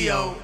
Cleo.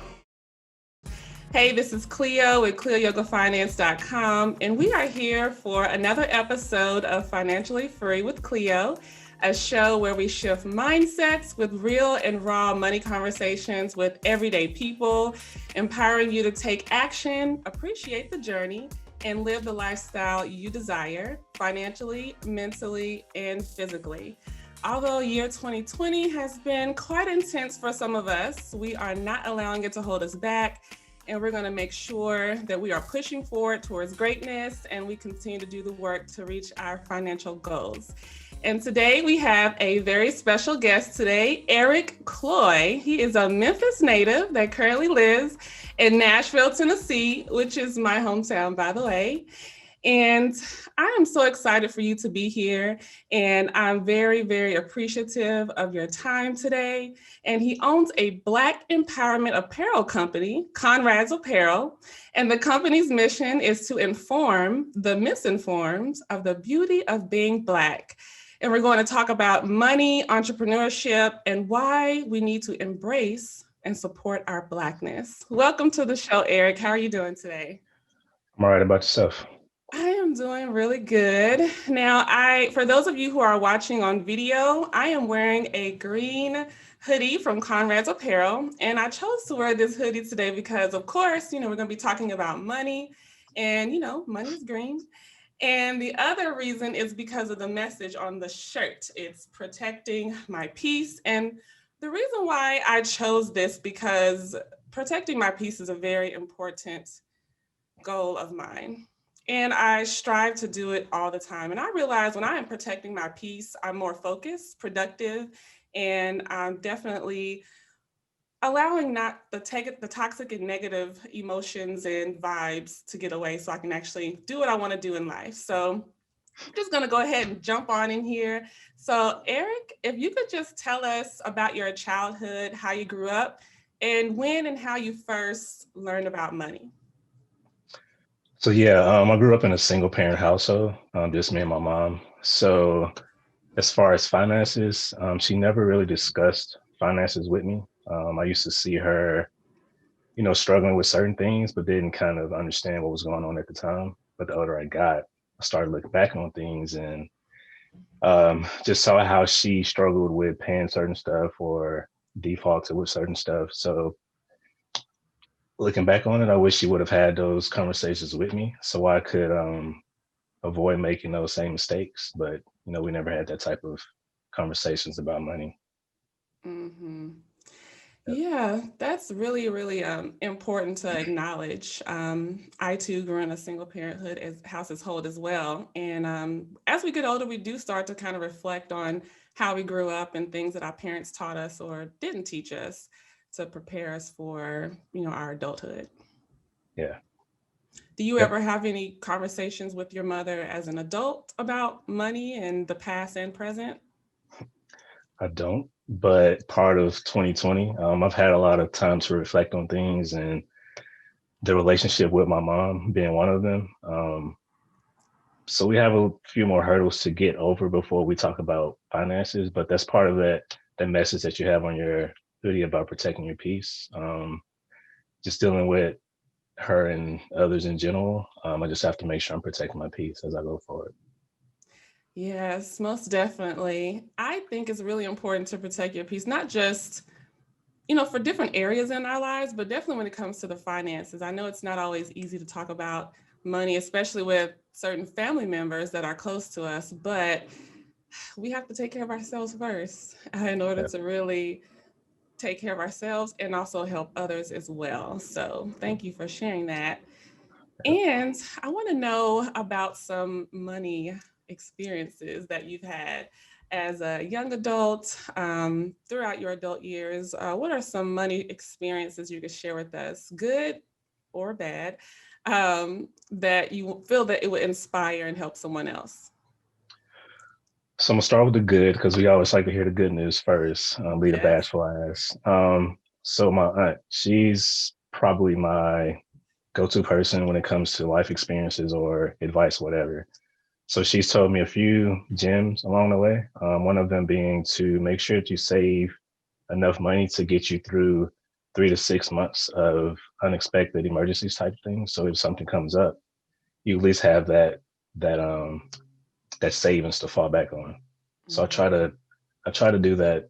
Hey, this is Cleo with CleoYogaFinance.com, and we are here for another episode of Financially Free with Cleo, a show where we shift mindsets with real and raw money conversations with everyday people, empowering you to take action, appreciate the journey, and live the lifestyle you desire financially, mentally, and physically. Although year 2020 has been quite intense for some of us, we are not allowing it to hold us back. And we're going to make sure that we are pushing forward towards greatness and we continue to do the work to reach our financial goals. And today we have a very special guest today, Eric Cloy. He is a Memphis native that currently lives in Nashville, Tennessee, which is my hometown, by the way. And I am so excited for you to be here. And I'm very, very appreciative of your time today. And he owns a Black empowerment apparel company, Conrad's Apparel. And the company's mission is to inform the misinformed of the beauty of being Black. And we're going to talk about money, entrepreneurship, and why we need to embrace and support our Blackness. Welcome to the show, Eric. How are you doing today? I'm all right. About yourself? I am doing really good. Now, for those of you who are watching on video, I am wearing a green hoodie from Conrad's Apparel. And I chose to wear this hoodie today because, of course, we're going to be talking about money and, money is green. And the other reason is because of the message on the shirt. It's protecting my peace. And the reason why I chose this because protecting my peace is a very important goal of mine. And I strive to do it all the time. And I realize when I am protecting my peace, I'm more focused, productive, and I'm definitely allowing not the toxic and negative emotions and vibes to get away so I can actually do what I want to do in life. So I'm just going to go ahead and jump on in here. So Eric, if you could just tell us about your childhood, how you grew up, and when and how you first learned about money. So I grew up in a single parent household, just me and my mom. So as far as finances, she never really discussed finances with me. I used to see her, struggling with certain things, but didn't kind of understand what was going on at the time. But the older I got, I started looking back on things and just saw how she struggled with paying certain stuff or defaulted with certain stuff. So looking back on it, I wish she would have had those conversations with me so I could avoid making those same mistakes. But, we never had that type of conversations about money. Mm-hmm. Yeah, that's really, really important to acknowledge. I too grew in a single parenthood household as well. And as we get older, we do start to kind of reflect on how we grew up and things that our parents taught us or didn't teach us to prepare us for, our adulthood. Yeah. Do you ever have any conversations with your mother as an adult about money and the past and present? I don't, but part of 2020, I've had a lot of time to reflect on things and the relationship with my mom being one of them. So we have a few more hurdles to get over before we talk about finances, but that's part of that message that you have on your hoodie about protecting your peace. Just dealing with her and others in general. I just have to make sure I'm protecting my peace as I go forward. Yes, most definitely. I think it's really important to protect your peace, not just, for different areas in our lives, but definitely when it comes to the finances. I know it's not always easy to talk about money, especially with certain family members that are close to us, but we have to take care of ourselves first in order to really take care of ourselves and also help others as well. So thank you for sharing that. And I want to know about some money experiences that you've had as a young adult throughout your adult years. What are some money experiences you could share with us, good or bad, that you feel that it would inspire and help someone else? So I'm gonna start with the good because we always like to hear the good news first. Leave the bad for last. So my aunt, she's probably my go-to person when it comes to life experiences or advice, whatever. So she's told me a few gems along the way. One of them being to make sure that you save enough money to get you through 3 to 6 months of unexpected emergencies type things. So if something comes up, you at least have that savings to fall back on. So I try to do that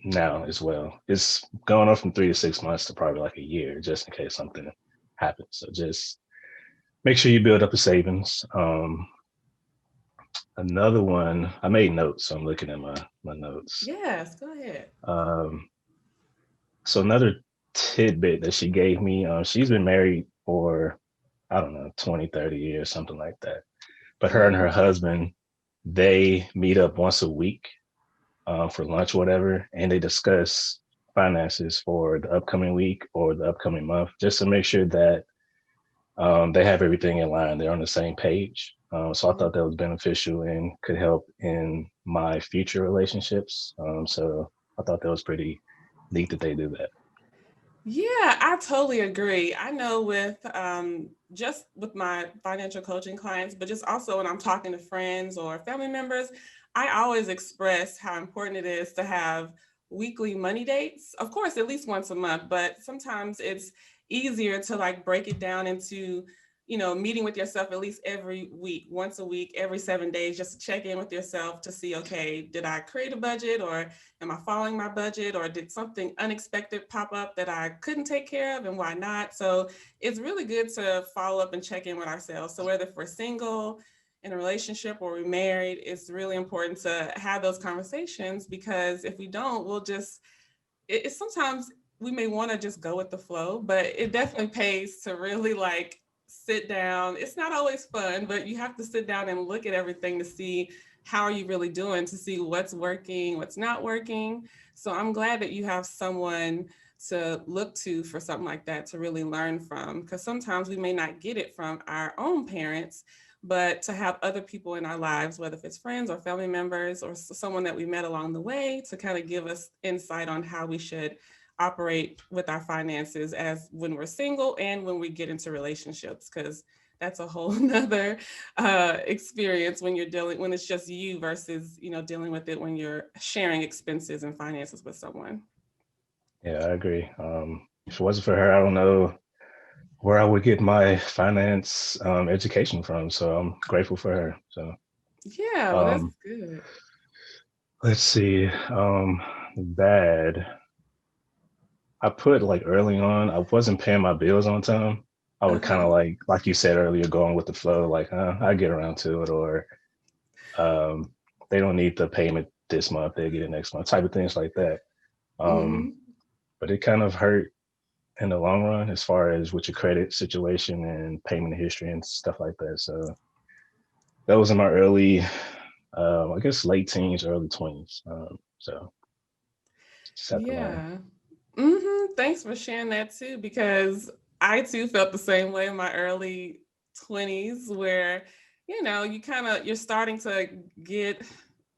now as well. It's going on from 3 to 6 months to probably like a year, just in case something happens. So just make sure you build up a savings. Another one, I made notes, so I'm looking at my notes. Yes, go ahead. Um, so another tidbit that she gave me, she's been married for, I don't know, 20, 30 years, something like that. But her and her Mm, husband, they meet up once a week for lunch, whatever, and they discuss finances for the upcoming week or the upcoming month, just to make sure that they have everything in line. They're on the same page. So I thought that was beneficial and could help in my future relationships. So I thought that was pretty neat that they do that. yeah, I totally agree. I know with just with my financial coaching clients, but just also when I'm talking to friends or family members, I always express how important it is to have weekly money dates. Of course, at least once a month, but sometimes it's easier to like break it down into, meeting with yourself at least every week, once a week, every 7 days, just to check in with yourself to see, okay, did I create a budget, or am I following my budget, or did something unexpected pop up that I couldn't take care of, and why not? So it's really good to follow up and check in with ourselves. So whether if we're single, in a relationship, or we're married, it's really important to have those conversations, because if we don't, we'll just, it's sometimes we may want to just go with the flow, but it definitely pays to really like sit down. It's not always fun, but you have to sit down and look at everything to see how are you really doing, to see what's working, what's not working. So I'm glad that you have someone to look to for something like that to really learn from, because sometimes we may not get it from our own parents, but to have other people in our lives, whether if it's friends or family members or someone that we met along the way, to kind of give us insight on how we should operate with our finances as when we're single and when we get into relationships, because that's a whole nother experience when when it's just you versus, dealing with it when you're sharing expenses and finances with someone. Yeah, I agree. If it wasn't for her, I don't know where I would get my finance education from. So I'm grateful for her. So Yeah, well, that's um, good. let's see. Bad. I put like early on, I wasn't paying my bills on time. I would kind of Uh-huh. like you said earlier, going with the flow, like, I get around to it, or um, they don't need the payment this month, they'll get it next month, type of things like that. Um, Hmm. but it kind of hurt in the long run as far as with your credit situation and payment history and stuff like that. So that was in my early, I guess late teens, early 20s. So just have to learn. Yeah. Thanks for sharing that too, because I too felt the same way in my early 20s, where, you're starting to get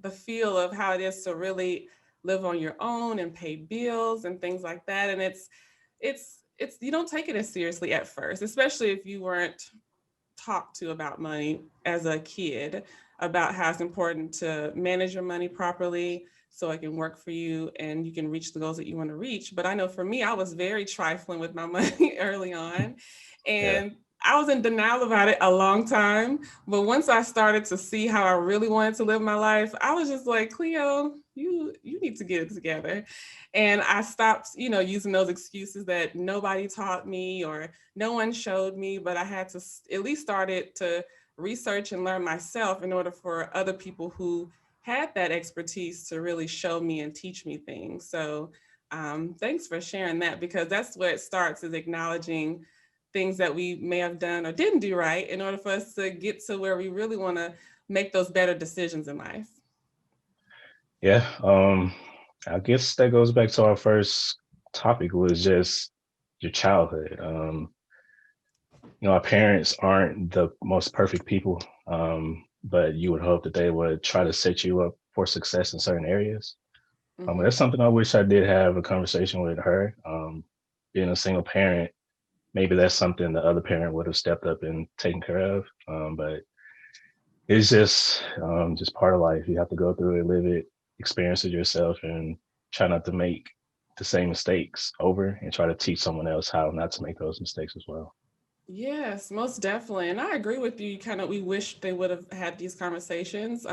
the feel of how it is to really live on your own and pay bills and things like that. And you don't take it as seriously at first, especially if you weren't talked to about money as a kid, about how it's important to manage your money properly so it can work for you and you can reach the goals that you want to reach. But I know for me, I was very trifling with my money early on, Yeah. and I was in denial about it a long time. But once I started to see how I really wanted to live my life, I was just like, Cleo, you need to get it together. And I stopped, using those excuses that nobody taught me or no one showed me, but I had to at least started to research and learn myself in order for other people who had that expertise to really show me and teach me things. So thanks for sharing that, because that's where it starts, is acknowledging things that we may have done or didn't do right in order for us to get to where we really want to make those better decisions in life. Yeah. I guess that goes back to our first topic, was just your childhood. Our parents aren't the most perfect people, but you would hope that they would try to set you up for success in certain areas. That's Hmm. something I wish I did have a conversation with her. Being a single parent, maybe that's something the other parent would have stepped up and taken care of. But it's just part of life. You have to go through it, live it, experience it yourself, and try not to make the same mistakes over and try to teach someone else how not to make those mistakes as well. Yes, most definitely. And I agree with you. Kind of, we wish they would have had these conversations.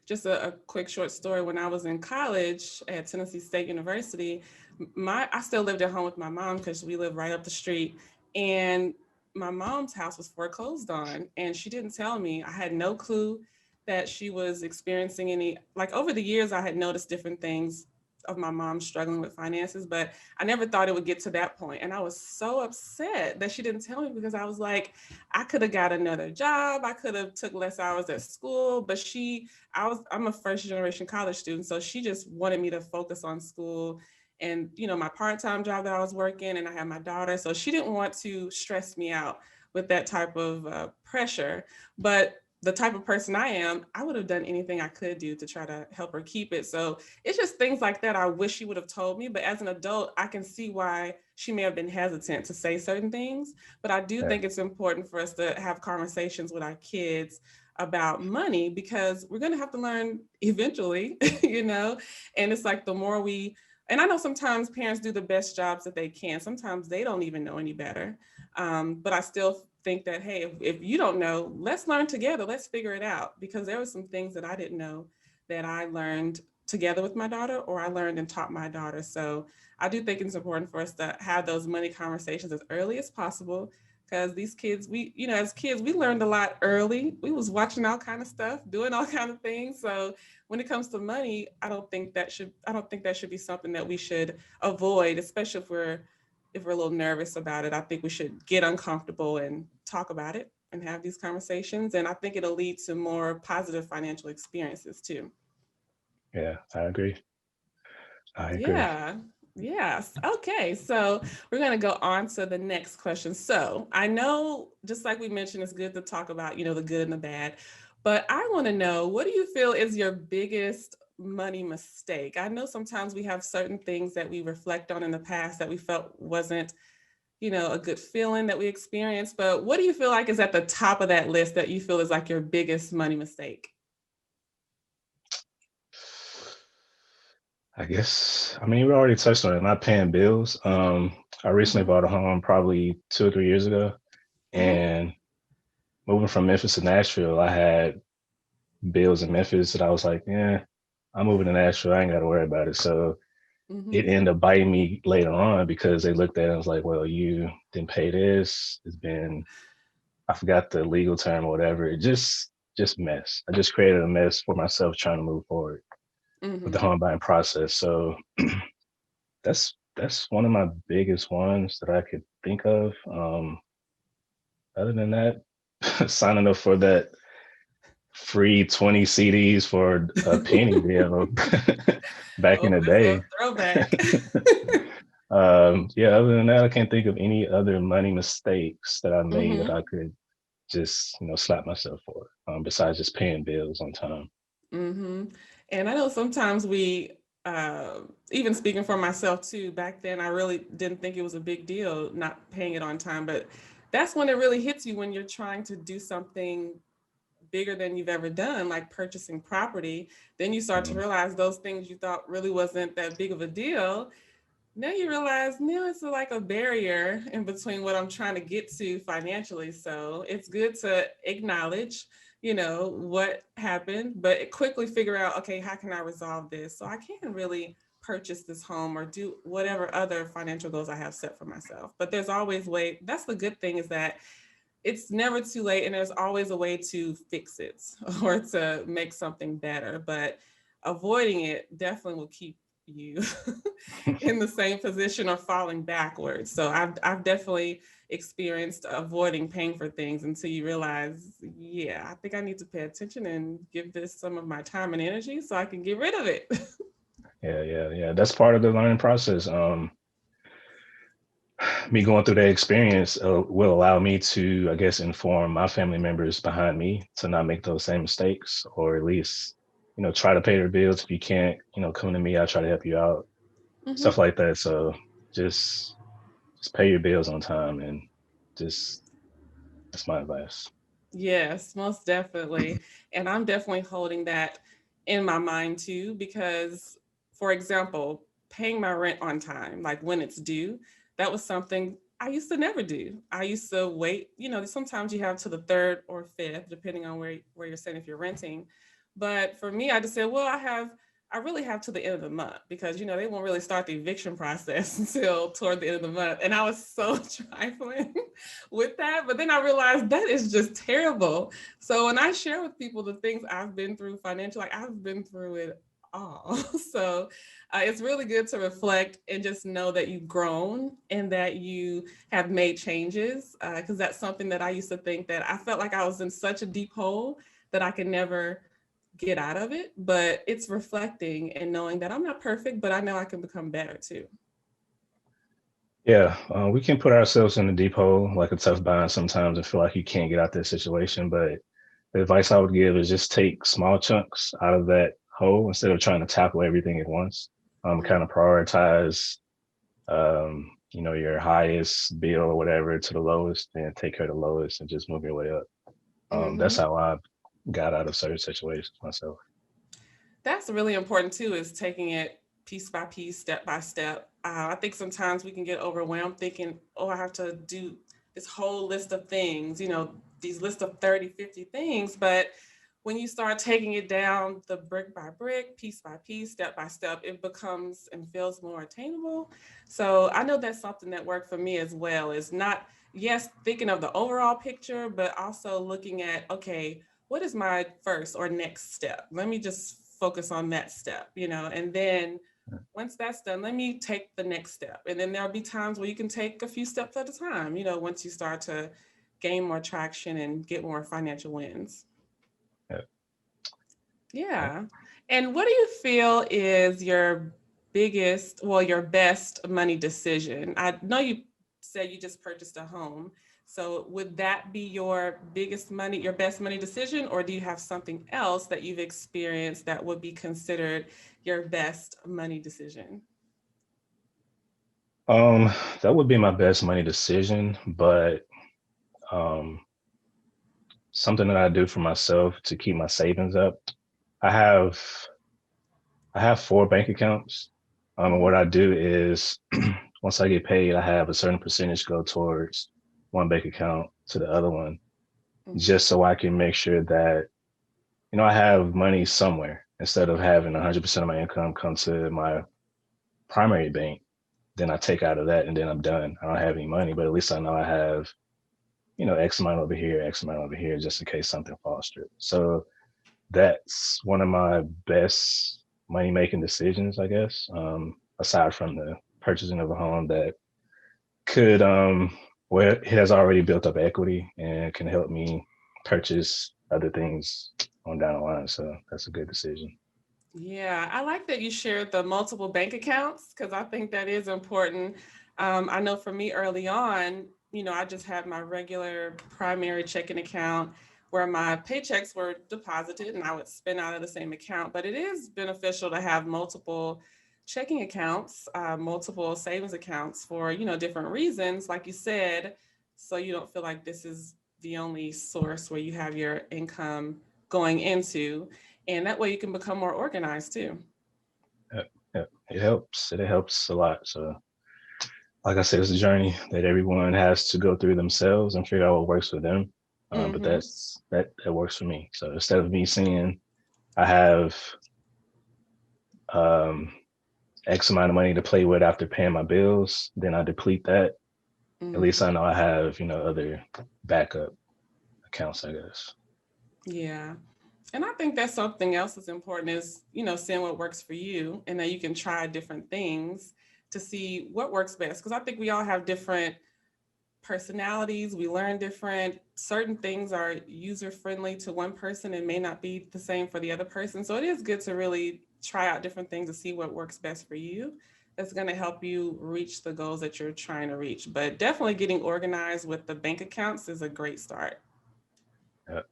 Just a quick short story. When I was in college at Tennessee State University, I still lived at home with my mom because we lived right up the street. And my mom's house was foreclosed on, and she didn't tell me. I had no clue that she was experiencing any, like over the years, I had noticed different things of my mom struggling with finances, but I never thought it would get to that point. And I was so upset that she didn't tell me, because I was like, I could have got another job. I could have took less hours at school, but I'm a first generation college student. So she just wanted me to focus on school and, my part-time job that I was working, and I had my daughter. So she didn't want to stress me out with that type of pressure. But the type of person I am, I would have done anything I could do to try to help her keep it. So it's just things like that I wish she would have told me. But as an adult, I can see why she may have been hesitant to say certain things. But I do Yeah. think it's important for us to have conversations with our kids about money, because we're going to have to learn eventually, and it's like the more and I know sometimes parents do the best jobs that they can. Sometimes they don't even know any better. But I still think that, hey, if you don't know, let's learn together. Let's figure it out. Because there were some things that I didn't know that I learned together with my daughter, or I learned and taught my daughter. So I do think it's important for us to have those money conversations as early as possible, because these kids, as kids, we learned a lot early. We was watching all kind of stuff, doing all kind of things. So when it comes to money, I don't think that should be something that we should avoid, especially if we're a little nervous about it. I think we should get uncomfortable and talk about it and have these conversations. And I think it'll lead to more positive financial experiences too. Yeah, I agree. I agree. Yeah. Yes. Okay. So we're going to go on to the next question. So I know, just like we mentioned, it's good to talk about, the good and the bad. But I want to know, what do you feel is your biggest money mistake? I know sometimes we have certain things that we reflect on in the past that we felt wasn't, a good feeling that we experienced. But what do you feel like is at the top of that list that you feel is like your biggest money mistake? I guess, I mean, we already touched on it, not paying bills. I recently Mm-hmm. bought a home probably 2 or 3 years ago, Mm-hmm. and moving from Memphis to Nashville, I had bills in Memphis that I was like, yeah, I'm moving to Nashville. I ain't got to worry about it. So it Mm-hmm. ended up biting me later on because they looked at it and was like, well, you didn't pay this. It's been, I forgot the legal term or whatever. It just mess. I just created a mess for myself trying to move forward with the Mm-hmm. home buying process. So that's one of my biggest ones that I could think of. Other than that, signing up for that free 20 CDs for a penny, back in Oh, the that's a day. throwback. Yeah, other than that, I can't think of any other money mistakes that I made that Mm-hmm. I could just, slap myself for, besides just paying bills on time. Mm-hmm. And I know sometimes even speaking for myself too, back then I really didn't think it was a big deal not paying it on time. But that's when it really hits you, when you're trying to do something bigger than you've ever done, like purchasing property. Then you start to Mhm. realize those things you thought really wasn't that big of a deal. Now you realize now it's like a barrier in between what I'm trying to get to financially. So it's good to acknowledge, what happened, but quickly figure out, okay, how can I resolve this so I can really purchase this home or do whatever other financial goals I have set for myself. But there's always way. That's the good thing, is that it's never too late, and there's always a way to fix it or to make something better. But avoiding it definitely will keep you in the same position or falling backwards. So I've definitely experienced avoiding paying for things until you realize, yeah, I think I need to pay attention and give this some of my time and energy so I can get rid of it. Yeah, yeah, yeah. That's part of the learning process. Me going through that experience will allow me to, I guess, inform my family members behind me to not make those same mistakes, or at least, try to pay their bills. If you can't, come to me, I'll try to help you out, Hmm. stuff like that. So just, just pay your bills on time, and just, that's my advice. Yes, most definitely. And I'm definitely holding that in my mind too, because, for example, paying my rent on time, like when it's due. That was something I used to never do. I used to wait, sometimes you have to the third or fifth, depending on where you're staying if you're renting. But for me, I just said, well, I really have to the end of the month because they won't really start the eviction process until toward the end of the month. And I was so trifling with that. But then I realized that is just terrible. So when I share with people the things I've been through financially, like I've been through it all. So it's really good to reflect and just know that you've grown and that you have made changes. Because that's something that I used to think that I felt like I was in such a deep hole that I could never get out of it. But it's reflecting and knowing that I'm not perfect, but I know I can become better too. Yeah, we can put ourselves in a deep hole, like a tough bind sometimes, and feel like you can't get out that situation. But the advice I would give is just take small chunks out of that hole instead of trying to tackle everything at once. Kind of prioritize, your highest bill or whatever to the lowest, and take care of the lowest, and just move your way up. That's Mm-hmm. how I got out of certain situations myself. That's really important too, is taking it piece by piece, step by step. I think sometimes we can get overwhelmed thinking, oh, I have to do this whole list of things, these list of 30, 50 things. But when you start taking it down the brick by brick, piece by piece, step by step, it becomes and feels more attainable. So I know that's something that worked for me as well, is not, yes, thinking of the overall picture, but also looking at, okay, what is my first or next step? Let me just focus on that step, and then once that's done, let me take the next step. And then there'll be times where you can take a few steps at a time, once you start to gain more traction and get more financial wins. Yeah, yeah. Yeah. And what do you feel is your best money decision? I know you said you just purchased a home. So would that be your best money decision, or do you have something else that you've experienced that would be considered your best money decision? Um, that would be my best money decision, but um, something that I do for myself to keep my savings up. I have I have four bank accounts. And what Mhm. I do is once I get paid, I have a certain percentage go towards one bank account to the other one, Mhm. just so I can make sure that, I have money somewhere instead of having 100% of my income come to my primary bank. Then I take out of that and then I'm done. I don't have any money, but at least I know I have, X amount over here, X amount over here, just in case something falls through. So that's one of my best money making decisions, I guess. Aside from the purchasing of a home that could, where it has already built up equity and can help me purchase other things on down the line. So that's a good decision. Yeah, I like that you shared the multiple bank accounts because I think that is important. I know for me early on, I just had my regular primary checking account where my paychecks were deposited and I would spend out of the same account. But it is beneficial to have multiple checking accounts, multiple savings accounts for, different reasons, like you said, so you don't feel like this is the only source where you have your income going into, and that way you can become more organized too. Yep, yep. It helps. It helps a lot. So, like I said, it's a journey that everyone has to go through themselves and figure out what works for them. But Mm-hmm. that works for me. So instead of me seeing I have um, X amount of money to play with after paying my bills, then I deplete that. At least Mm-hmm. I know I have, other backup accounts, I guess. Yeah. And I think that's something else that's important is, seeing what works for you and that you can try different things to see what works best. Because I think we all have different personalities. We learn different. Certain things are user friendly to one person and may not be the same for the other person. So it is good to really try out different things to see what works best for you. That's going to help you reach the goals that you're trying to reach. But definitely getting organized with the bank accounts is a great start. Yep,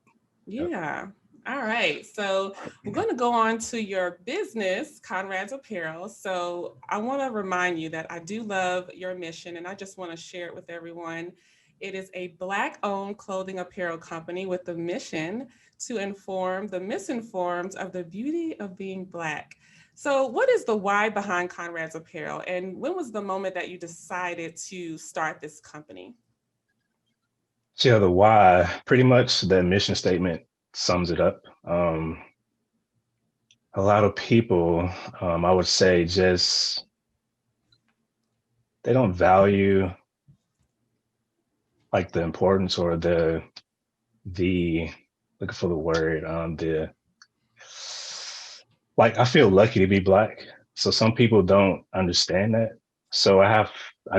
yep. Yeah. All right. So we're going to go on to your business, Conrad's Apparel. So I want to remind you that I do love your mission and I just want to share it with everyone. It is a Black owned clothing apparel company with the mission to inform the misinformed of the beauty of being Black. So what is the why behind Conrad's Apparel? And when was the moment that you decided to start this company? So yeah, the why, pretty much the mission statement sums it up. A lot of people, I would say, just they don't value like the importance or the looking for the word, the like I feel lucky to be Black. So some people don't understand that. So I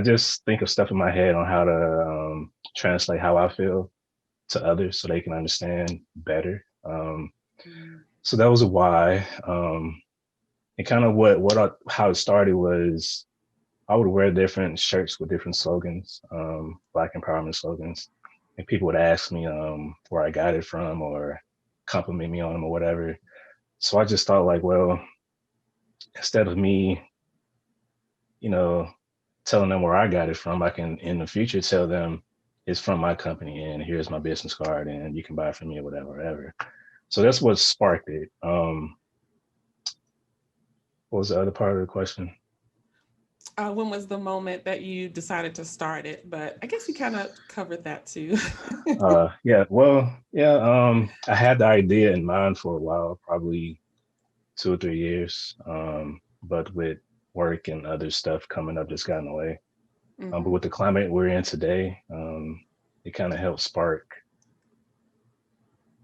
just think of stuff in my head on how to translate how I feel to others so they can understand better. Mm. So that was a why. And kind of how it started was I would wear different shirts with different slogans, Black empowerment slogans, and people would ask me where I got it from or compliment me on them or whatever. So I just thought like, well, instead of me, you know, telling them where I got it from, I can in the future tell them it's from my company and here's my business card and you can buy it from me or whatever. So that's what sparked it. What was the other part of the question? When was the moment that you decided to start it? But I guess you kind of covered that too. I had the idea in mind for a while, probably 2 or 3 years. But with work and other stuff coming up, just got in the way. But Hmm. with the climate we're in today, it kind of helped spark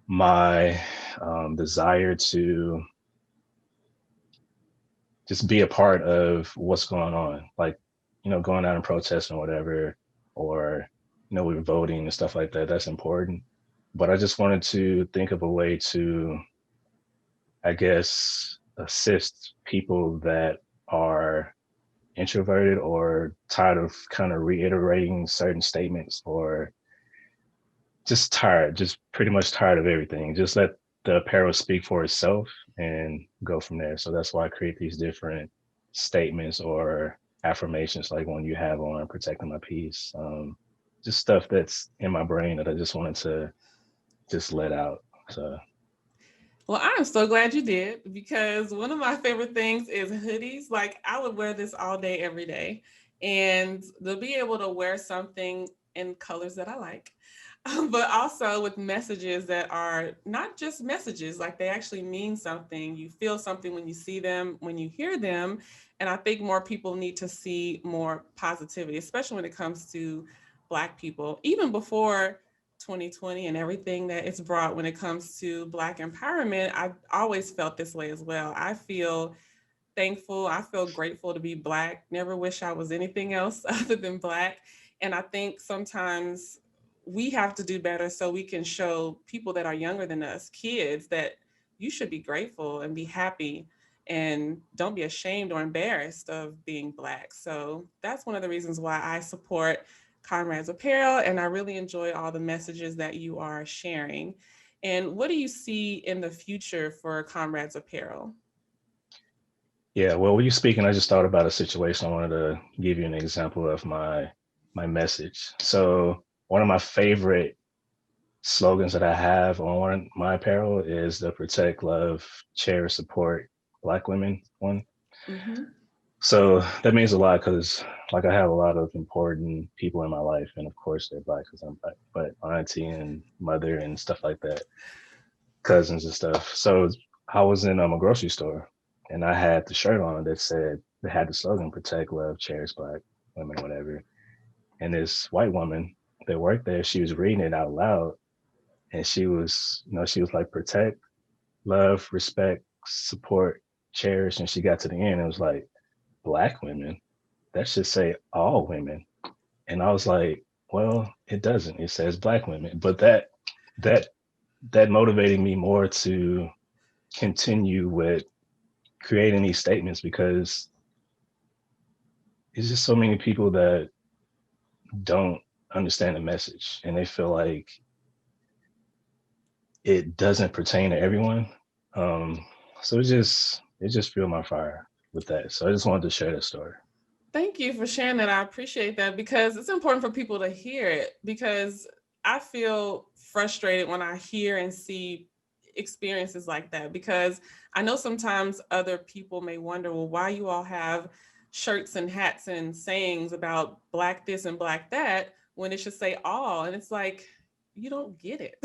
my desire to just be a part of what's going on, like, going out and protesting or whatever, or, we're voting and stuff like that. That's important. But I just wanted to think of a way to, I guess, assist people that are introverted or tired of kind of reiterating certain statements or just pretty much tired of everything. Just let the apparel speak for itself and go from there. So that's why I create these different statements or affirmations, like one you have on protecting my peace. Just stuff that's in my brain that I just wanted to just let out. So Well, I am so glad you did because one of my favorite things is hoodies. Like I would wear this all day, every day. And to be able to wear something in colors that I like, but also with messages that are not just messages, like they actually mean something. You feel something when you see them, when you hear them. And I think more people need to see more positivity, especially when it comes to Black people. Even before 2020 and everything that it's brought when it comes to Black empowerment, I've always felt this way as well. I feel thankful. I feel grateful to be Black. Never wish I was anything else other than Black. And I think sometimes we have to do better so we can show people that are younger than us, kids, that you should be grateful and be happy and don't be ashamed or embarrassed of being Black. So that's one of the reasons why I support Comrades Apparel. And I really enjoy all the messages that you are sharing. And what do you see in the future for Comrades Apparel? yeah, well, when you speaking, I just thought about a situation. I wanted to give you an example of my message. So one of my favorite slogans that I have on my apparel is the protect, love, cherish, support Black women one. Mm-hmm. So that means a lot because like I have a lot of important people in my life, and of course they're Black because I'm Black, but my auntie and mother and stuff like that, cousins and stuff. So I was in a grocery store and I had the shirt on that said that had the slogan protect, love, cherish Black women, whatever. And this white woman that worked there, she was reading it out loud and she was like protect, love, respect, support, cherish, and she got to the end and it was like Black women. That should say all women. And I was like, well, it doesn't. It says Black women. But that that motivated me more to continue with creating these statements because it's just so many people that don't understand the message and they feel like it doesn't pertain to everyone. Um, so it just fueled my fire with that. So I just wanted to share that story. Thank you for sharing that. I appreciate that because it's important for people to hear it because I feel frustrated when I hear and see. experiences like that, because I know sometimes other people may wonder, well, why you all have shirts and hats and sayings about black this and black that when it should say all. And it's like, you don't get it.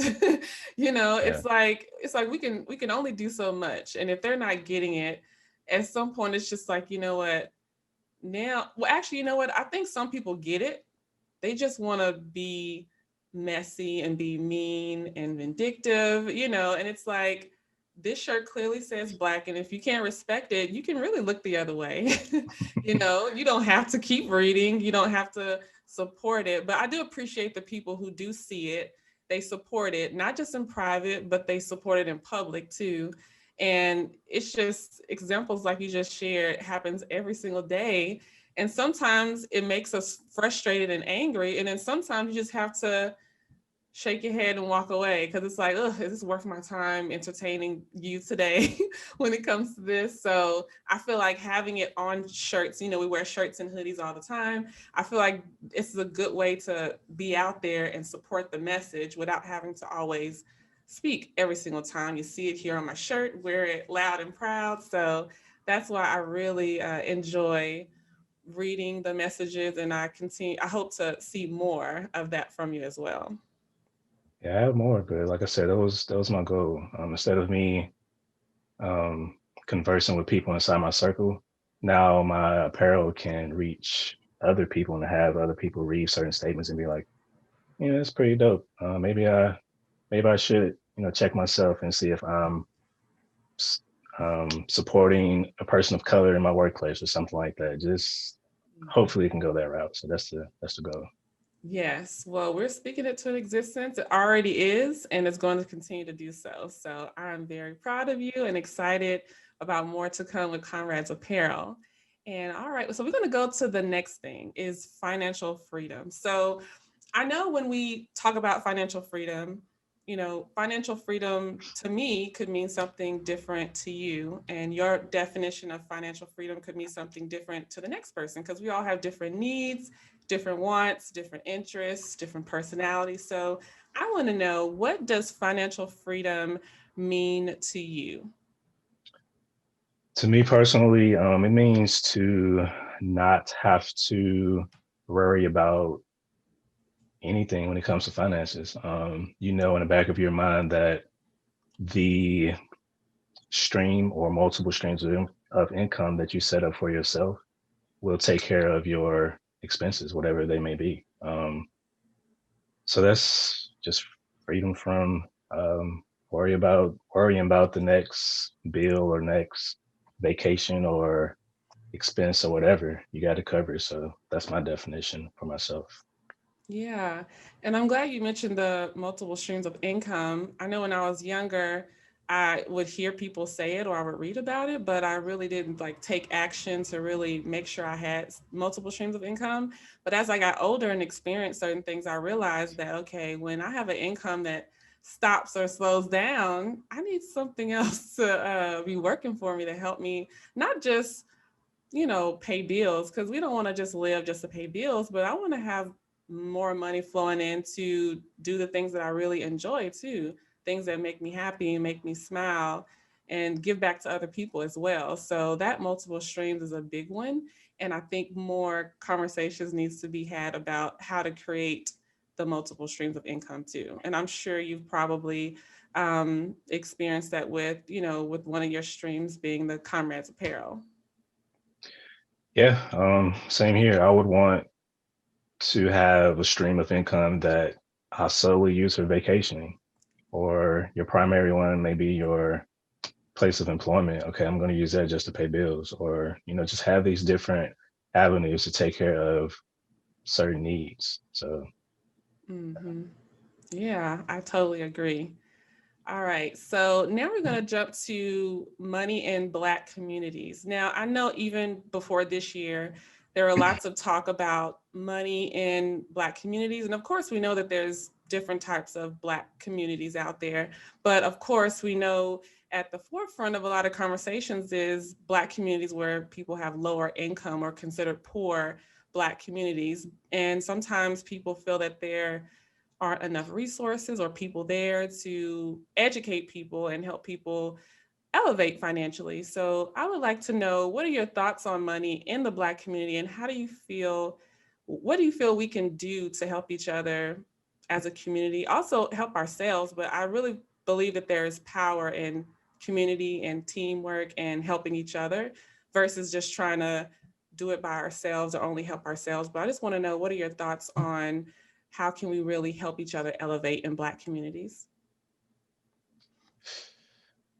Yeah. It's like we can only do so much. And if they're not getting it, at some point it's just like, you know what? Now, well, actually, you know what? I think some people get it. They just want to be messy and be mean and vindictive, and it's like, this shirt clearly says black, and if you can't respect it, you can really look the other way. You don't have to keep reading, you don't have to support it. But I do appreciate the people who do see it. They support it, not just in private, but they support it in public too. And it's just examples like you just shared happens every single day. And sometimes it makes us frustrated and angry. And then sometimes you just have to shake your head and walk away, because it's like, oh, is this worth my time entertaining you today when it comes to this? So I feel like having it on shirts, we wear shirts and hoodies all the time. I feel like it's a good way to be out there and support the message without having to always speak every single time. You see it here on my shirt, wear it loud and proud. So that's why I really enjoy reading the messages, and I hope to see more of that from you as well. Yeah, I have more, but like I said, that was my goal. Instead of me um, conversing with people inside my circle, now my apparel can reach other people and have other people read certain statements and be like, yeah, that's pretty dope. Maybe I should, check myself and see if I'm s- supporting a person of color in my workplace or something like that. Just hopefully it can go that route. So that's the goal. Yes. Well, we're speaking it to existence. It already is, and it's going to continue to do so. So I'm very proud of you and excited about more to come with Conrad's Apparel. And all right, so we're going to go to the next thing is financial freedom. So I know when we talk about financial freedom, financial freedom to me could mean something different to you. And your definition of financial freedom could mean something different to the next person, because we all have different needs, different wants, different interests, different personalities. So I want to know, what does financial freedom mean to you? To me personally, it means to not have to worry about anything when it comes to finances. In the back of your mind that the stream or multiple streams of income that you set up for yourself will take care of your expenses, whatever they may be. So that's just freedom from worrying about the next bill or next vacation or expense or whatever you got to cover. So that's my definition for myself. Yeah. And I'm glad you mentioned the multiple streams of income. I know when I was younger, I would hear people say it or I would read about it, but I really didn't like take action to really make sure I had multiple streams of income. But as I got older and experienced certain things, I realized that, okay, when I have an income that stops or slows down, I need something else to be working for me to help me not just pay bills, because we don't want to just live just to pay bills, but I want to have more money flowing in to do the things that I really enjoy too, things that make me happy and make me smile and give back to other people as well. So that multiple streams is a big one. And I think more conversations needs to be had about how to create the multiple streams of income too. And I'm sure you've probably experienced that with one of your streams being the Comrades Apparel. Yeah, same here. I would want to have a stream of income that I solely use for vacationing, or your primary one may be your place of employment. Okay, I'm going to use that just to pay bills, or just have these different avenues to take care of certain needs. So Hmm. Yeah, I totally agree. All right. So now we're going to jump to money in Black communities. Now, I know even before this year, there are lots of talk about money in Black communities. And of course, we know that there's different types of Black communities out there. But of course, we know at the forefront of a lot of conversations is Black communities where people have lower income or considered poor Black communities. And sometimes people feel that they're aren't enough resources or people there to educate people and help people elevate financially. So I would like to know, what are your thoughts on money in the Black community, and how do you feel, what do you feel we can do to help each other as a community, also help ourselves? But I really believe that there is power in community and teamwork and helping each other versus just trying to do it by ourselves or only help ourselves. But I just want to know, what are your thoughts on how can we really help each other elevate in Black communities?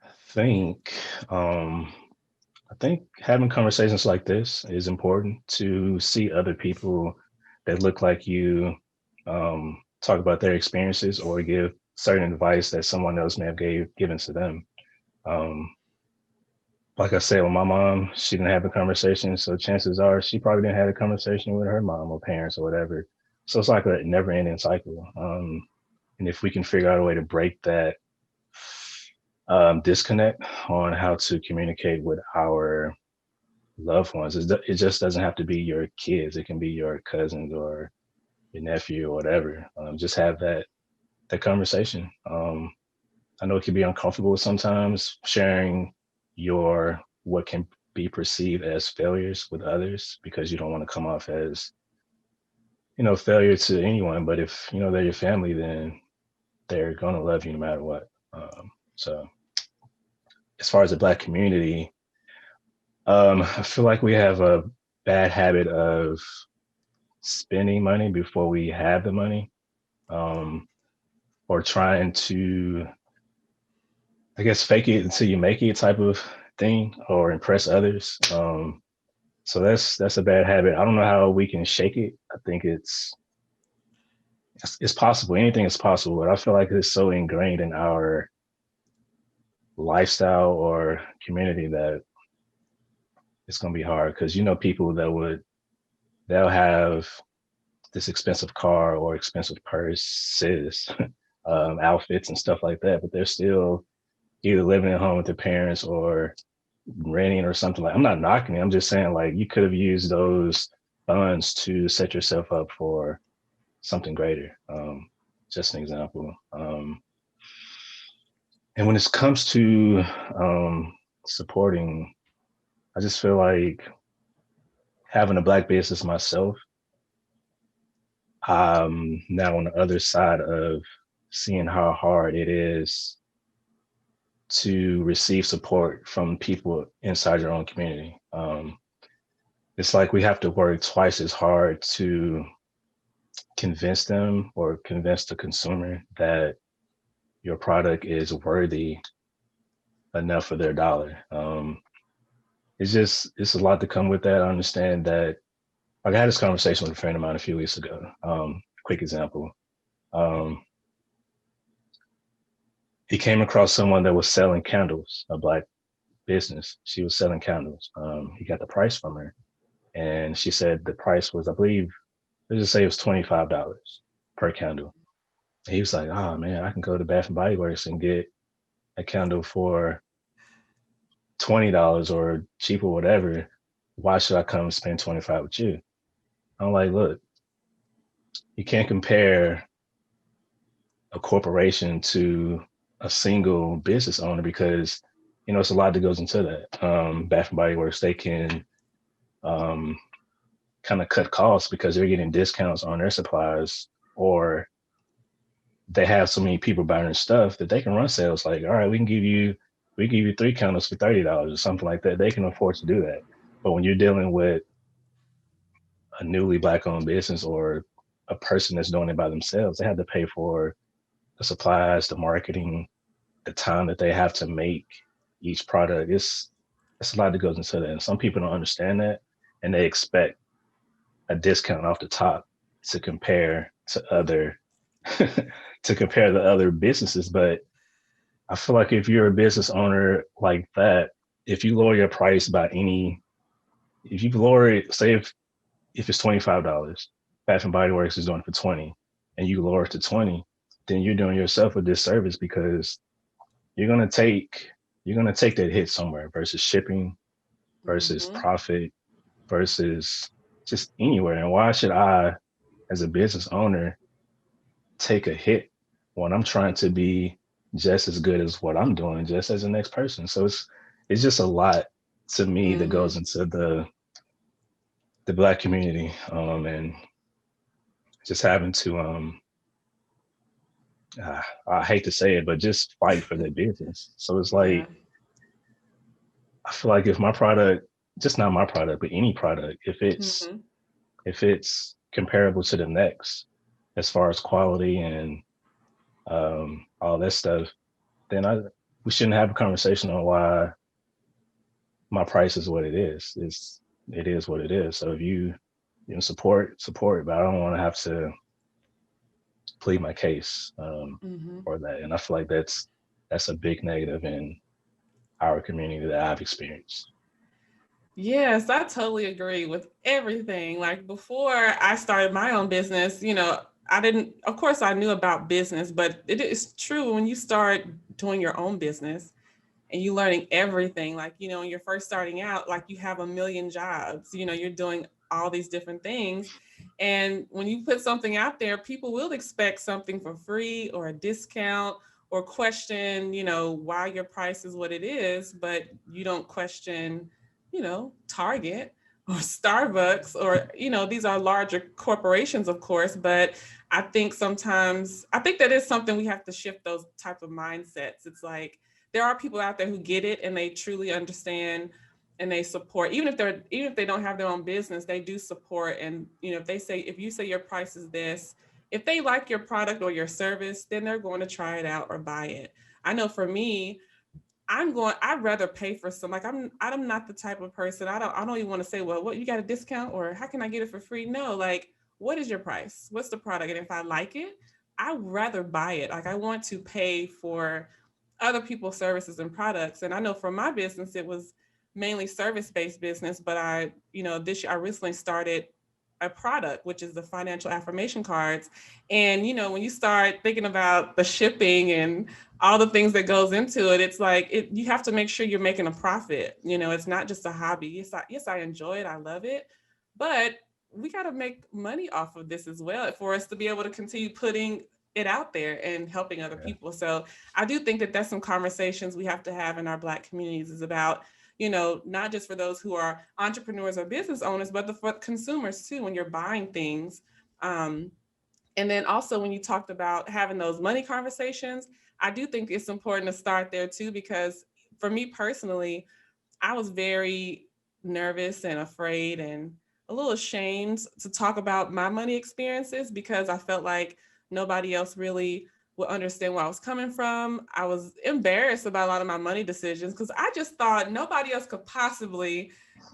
I think um, I think having conversations like this is important to see other people that look like you talk about their experiences or give certain advice that someone else may have given to them. Um, like I said, with my mom, she didn't have a conversation, so chances are she probably didn't have a conversation with her mom or parents or whatever. So it's like a never-ending cycle. And if we can figure out a way to break that disconnect on how to communicate with our loved ones. It just doesn't have to be your kids. It can be your cousins or your nephew or whatever. Just have that conversation. I know it can be uncomfortable sometimes sharing your what can be perceived as failures with others because you don't want to come off as failure to anyone. But if they're your family, then they're gonna love you no matter what. So as far as the Black community, I feel like we have a bad habit of spending money before we have the money, um, or trying to, I guess, fake it until you make it type of thing, or impress others. So that's a bad habit. I don't know how we can shake it. I think it's possible. Anything is possible, but I feel like it's so ingrained in our lifestyle or community that it's gonna be hard because people they'll have this expensive car or expensive purses, outfits and stuff like that, but they're still either living at home with their parents or renting or something. Like, I'm not knocking it. I'm just saying, like, you could have used those funds to set yourself up for something greater. Just an example. And when it comes to supporting, I just feel like having a Black business myself, now on the other side of seeing how hard it is to receive support from people inside your own community. It's like we have to work twice as hard to convince them or convince the consumer that your product is worthy enough for their dollar. It's a lot to come with that. I understand that. Like, I had this conversation with a friend of mine a few weeks ago. Quick example. Um, he came across someone that was selling candles, a Black business. She was selling candles. He got the price from her, and she said the price was, I believe, let's just say it was $25 per candle. He was like, "Oh man, I can go to Bath and Body Works and get a candle for $20 or cheaper, whatever. Why should I come spend 25 with you?" I'm like, look, you can't compare a corporation to a single business owner because it's a lot that goes into that. Bath and Body Works, they can um, kind of cut costs because they're getting discounts on their supplies, or they have so many people buying their stuff that they can run sales like, all right, we give you 3 candles for $30 or something like that. They can afford to do that. But when you're dealing with a newly Black owned business or a person that's doing it by themselves, they have to pay for the supplies, the marketing, the time that they have to make each product. It's a lot that goes into that. And some people don't understand that, and they expect a discount off the top to compare to other to compare to other businesses. But I feel like if you're a business owner like that, if you lower your price by if you lower it, say if it's $25, Bath and Body Works is doing it for 20, and you lower it to 20, then you're doing yourself a disservice because you're gonna take that hit somewhere versus shipping, versus Mm-hmm. profit, versus just anywhere. And why should I, as a business owner, take a hit when I'm trying to be just as good as what I'm doing, just as the next person. So it's just a lot to me that Mm-hmm. goes into the Black community, and just having to I hate to say it, but just fight for their business. So it's Yeah. like I feel like if my product, just not my product, but any product, Mm-hmm. if it's comparable to the next as far as quality and all that stuff, then we shouldn't have a conversation on why my price is what it is. It is what it is. So if you know support, but I don't want to have to plead my case Mm-hmm. for that. And I feel like that's a big negative in our community that I've experienced. Yes, I totally agree with everything. Like before I started my own business, I didn't, of course, I knew about business, but it is true when you start doing your own business and you learning everything, like, when you're first starting out, like you have a million jobs, you're doing all these different things. And when you put something out there, people will expect something for free or a discount or question, why your price is what it is, but you don't question, Target or Starbucks or, these are larger corporations, of course, but I think that is something we have to shift those type of mindsets. It's like, there are people out there who get it and they truly understand and they support, even if they don't have their own business, they do support. And if you say your price is this, if they like your product or your service, then they're going to try it out or buy it. I know for me, I'd rather pay for some, like I'm not the type of person, I don't even want to say, well, what, you got a discount or how can I get it for free? No, like, what is your price? What's the product? And if I like it, I'd rather buy it. Like, I want to pay for other people's services and products. And I know for my business, it was mainly service-based business, but this year I recently started a product, which is the financial affirmation cards. And, when you start thinking about the shipping and all the things that goes into it, it's like you have to make sure you're making a profit. It's not just a hobby. Yes, I enjoy it. I love it. But we got to make money off of this as well for us to be able to continue putting it out there and helping other Yeah. people. So I do think that that's some conversations we have to have in our Black communities is about, not just for those who are entrepreneurs or business owners, but for consumers too, when you're buying things. Um, and then also when you talked about having those money conversations, I do think it's important to start there too, because for me personally, I was very nervous and afraid and a little ashamed to talk about my money experiences because I felt like nobody else really would understand where I was coming from. I was embarrassed about a lot of my money decisions because I just thought nobody else could possibly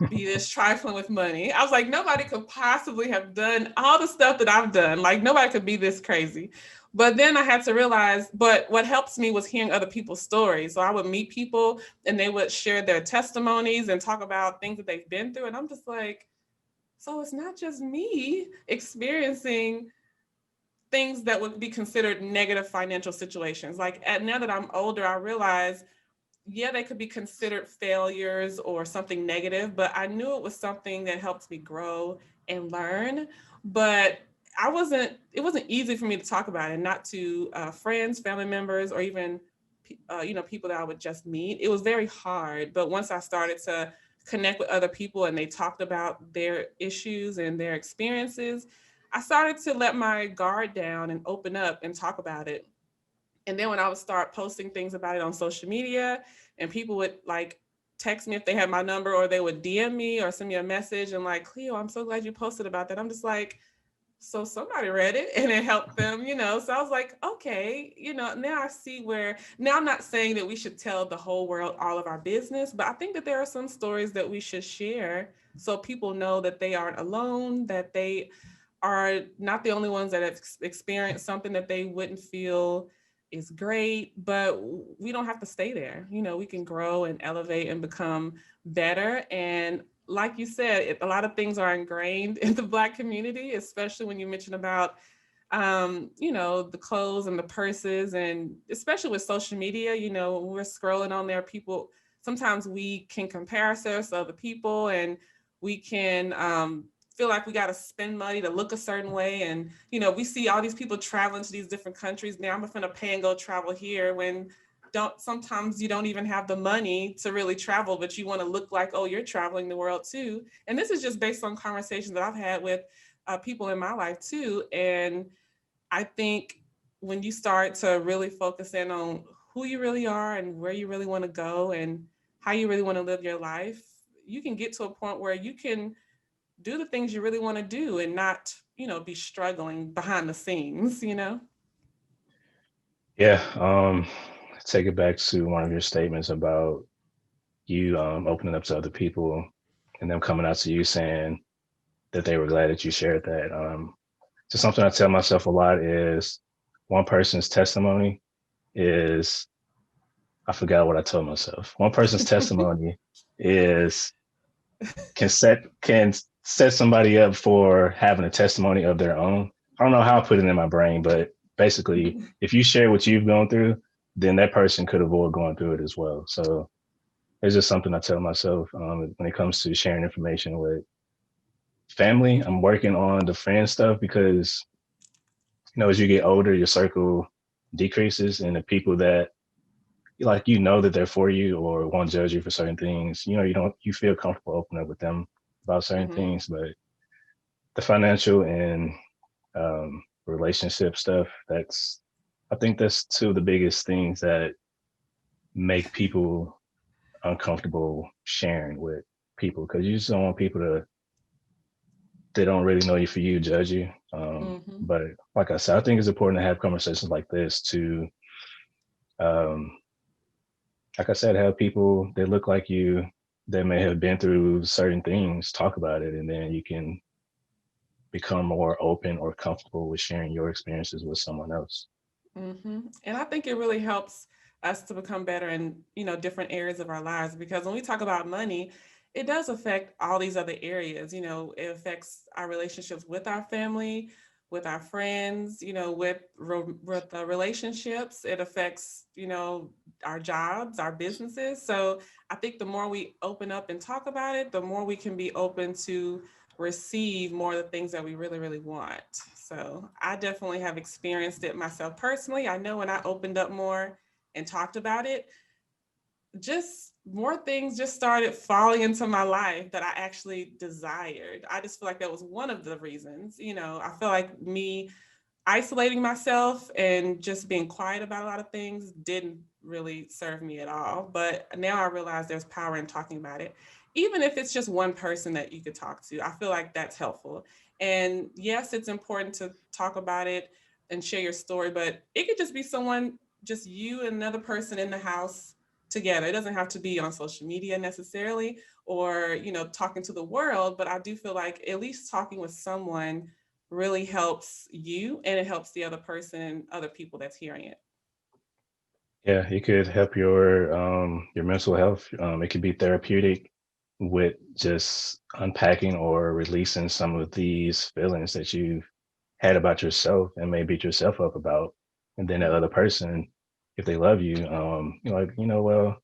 be this trifling with money. I was like, nobody could possibly have done all the stuff that I've done. Like, nobody could be this crazy. But then I had to realize, but what helps me was hearing other people's stories. So I would meet people and they would share their testimonies and talk about things that they've been through. And I'm just like, so it's not just me experiencing things that would be considered negative financial situations. Like now that I'm older, I realize, yeah, they could be considered failures or something negative, but I knew it was something that helped me grow and learn. But it wasn't easy for me to talk about it, not to friends, family members, or even, people that I would just meet. It was very hard. But once I started to connect with other people and they talked about their issues and their experiences, I started to let my guard down and open up and talk about it. And then when I would start posting things about it on social media, and people would like text me if they had my number, or they would DM me or send me a message and like, Cleo, I'm so glad you posted about that. I'm just like, so somebody read it and it helped them. So I was like, okay, now I see where, now I'm not saying that we should tell the whole world all of our business, but I think that there are some stories that we should share so people know that they aren't alone, that they are not the only ones that have experienced something that they wouldn't feel is great, but we don't have to stay there. We can grow and elevate and become better. And like you said, a lot of things are ingrained in the Black community, especially when you mention about, the clothes and the purses, and especially with social media, when we're scrolling on there, people, sometimes we can compare ourselves to other people and we can feel like we got to spend money to look a certain way. And, we see all these people traveling to these different countries. Now I'm going to pay and go travel here when sometimes you don't even have the money to really travel, but you want to look like, oh, you're traveling the world too. And this is just based on conversations that I've had with people in my life too. And I think when you start to really focus in on who you really are and where you really want to go and how you really want to live your life, you can get to a point where you can do the things you really want to do and not, be struggling behind the scenes. Yeah. Take it back to one of your statements about you opening up to other people and them coming out to you saying that they were glad that you shared that. Just something I tell myself a lot is one person's testimony is, I forgot what I told myself. One person's testimony is can set somebody up for having a testimony of their own. I don't know how I put it in my brain, but basically, if you share what you've gone through, then that person could avoid going through it as well. So it's just something I tell myself when it comes to sharing information with family. I'm working on the friend stuff because, as you get older, your circle decreases, and the people that that they're for you or won't judge you for certain things, you feel comfortable opening up with them about certain Mm-hmm. things. But the financial and relationship stuff, I think that's two of the biggest things that make people uncomfortable sharing with people, because you just don't want people they don't really know you for you judge you. Mm-hmm. But like I said, I think it's important to have conversations like this to, um, like I said, have people that look like you that may have been through certain things talk about it, and then you can become more open or comfortable with sharing your experiences with someone else. Mm-hmm. And I think it really helps us to become better in, different areas of our lives, because when we talk about money, it does affect all these other areas. It affects our relationships with our family, with our friends, with the relationships. It affects, our jobs, our businesses. So I think the more we open up and talk about it, the more we can be open to receive more of the things that we really, really want. So I definitely have experienced it myself personally. I know when I opened up more and talked about it, just more things just started falling into my life that I actually desired. I just feel like that was one of the reasons. I feel like me isolating myself and just being quiet about a lot of things didn't really serve me at all. But now I realize there's power in talking about it. Even if it's just one person that you could talk to, I feel like that's helpful. And yes, it's important to talk about it and share your story, but it could just be someone, just you and another person in the house together. It doesn't have to be on social media necessarily, or, talking to the world, but I do feel like at least talking with someone really helps you, and it helps the other person and other people that's hearing it. Yeah, it could help your mental health. It could be therapeutic with just unpacking or releasing some of these feelings that you've had about yourself and may beat yourself up about. And then that other person, if they love you, well,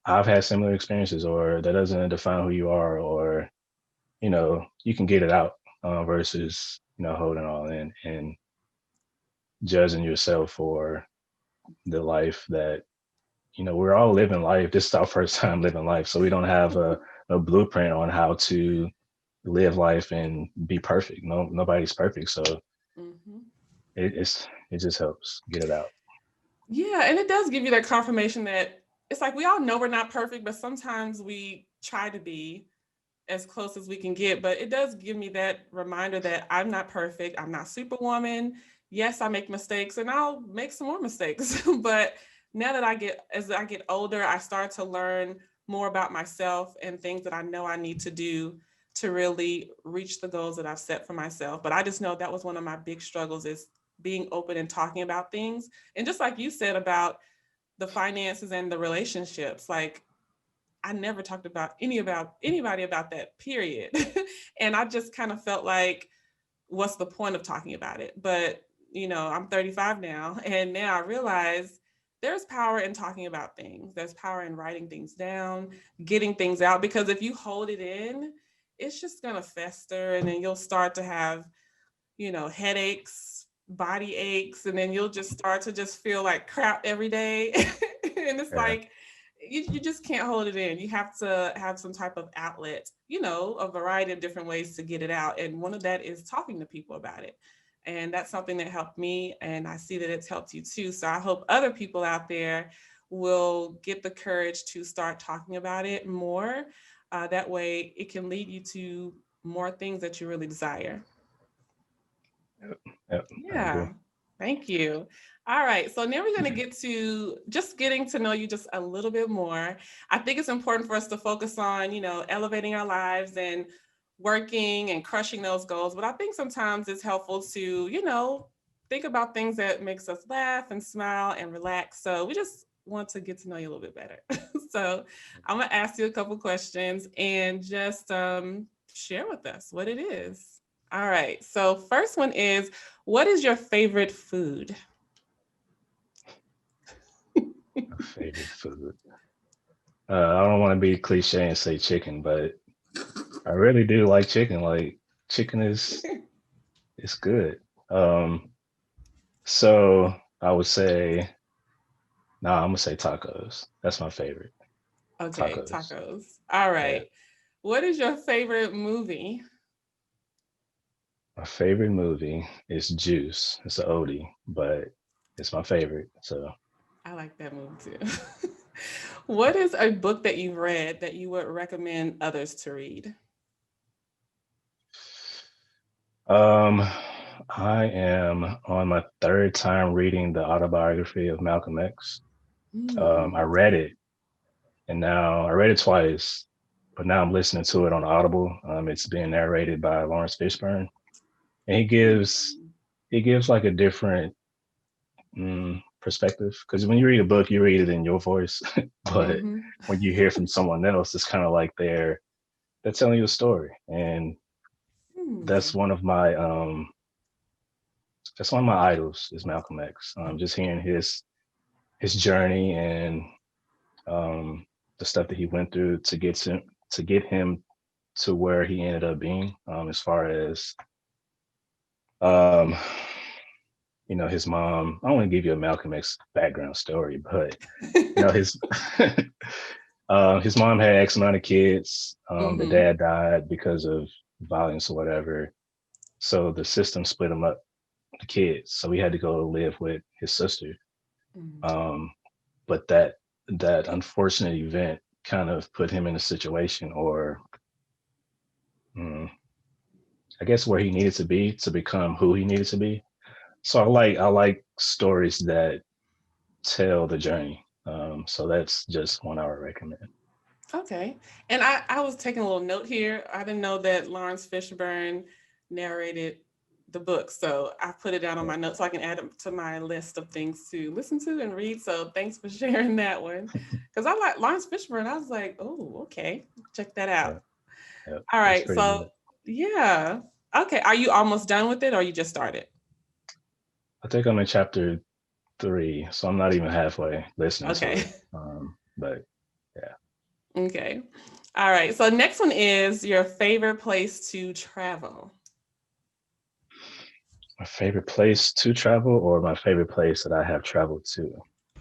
I've had similar experiences, or that doesn't define who you are, or, you can get it out versus, holding all in and judging yourself for the life that, we're all living life. This is our first time living life. So we don't have a blueprint on how to live life and be perfect. No, nobody's perfect. So Mm-hmm. it just helps get it out. Yeah, and it does give you that confirmation that it's like we all know we're not perfect, but sometimes we try to be as close as we can get. But it does give me that reminder that I'm not perfect. I'm not superwoman. Yes, I make mistakes and I'll make some more mistakes. But now that as I get older, I start to learn more about myself and things that I know I need to do to really reach the goals that I've set for myself. But I just know that was one of my big struggles, is being open and talking about things. And just like you said about the finances and the relationships, like I never talked about anybody about that, period. And I just kind of felt like, what's the point of talking about it? But I'm 35 now, and now I realize there's power in talking about things. There's power in writing things down, getting things out, because if you hold it in, it's just going to fester, and then you'll start to have, headaches, body aches, and then you'll just start to just feel like crap every day. And it's Yeah. like, you just can't hold it in. You have to have some type of outlet, a variety of different ways to get it out. And one of that is talking to people about it. And that's something that helped me. And I see that it's helped you too. So I hope other people out there will get the courage to start talking about it more. That way it can lead you to more things that you really desire. Yep. Yep. I Yeah. agree. Thank you. All right. So now we're going to get to just getting to know you just a little bit more. I think it's important for us to focus on, elevating our lives and working and crushing those goals. But I think sometimes it's helpful to, think about things that makes us laugh and smile and relax. So we just want to get to know you a little bit better. So I'm going to ask you a couple questions and just share with us what it is. All right. So first one is, what is your favorite food? My favorite food. I don't want to be cliche and say chicken, but I really do like chicken. Like chicken is it's good. Um, so I would say, nah, I'm gonna say tacos. That's my favorite. Okay, Tacos. tacos. All Yeah. right. What is your favorite movie? My favorite movie is Juice. It's an oldie, but it's my favorite. So I like that movie too. What is a book that you've read that you would recommend others to read? um I am on my third time reading the autobiography of Malcolm X. I Mm, read it and now I read it twice, but now I'm listening to it on Audible. It's being narrated by Lawrence Fishburne, and mm, he gives like a different perspective. Because when you read a book, you read it in your voice, but mhm, when you hear from someone else, it's kind of like they're telling you a story, and mm. that's one of my that's one of my idols is Malcolm X. Just hearing his journey and um, the stuff that he went through to get him to where he ended up being, as far as um, his mom. I don't want to give you a Malcolm X background story, but his his mom had X amount of kids. The Mhm, dad died because of violence or whatever. So the system split him up, the kids. So he had to go live with his sister. mm. Um, but that unfortunate event kind of put him in a situation, or mm, I guess where he needed to be to become who he needed to be. So I like stories that tell the journey. So that's just one I would recommend. Okay. And I was taking a little note here. I didn't know that Lawrence Fishburne narrated the book. So I put it down on Yeah, my notes so I can add it to my list of things to listen to and read. So thanks for sharing that one. Because I like Lawrence Fishburne. I was like, oh, okay. Check that yeah, out. yeah. All It's right. pretty So, good. yeah. Okay. Are you almost done with it or you just started? I think I'm in chapter 3, so I'm not even halfway listening to Okay. it. But yeah, Okay. All right. So, next one is your favorite place to travel. my favorite place to travel, or my favorite place that I have traveled to.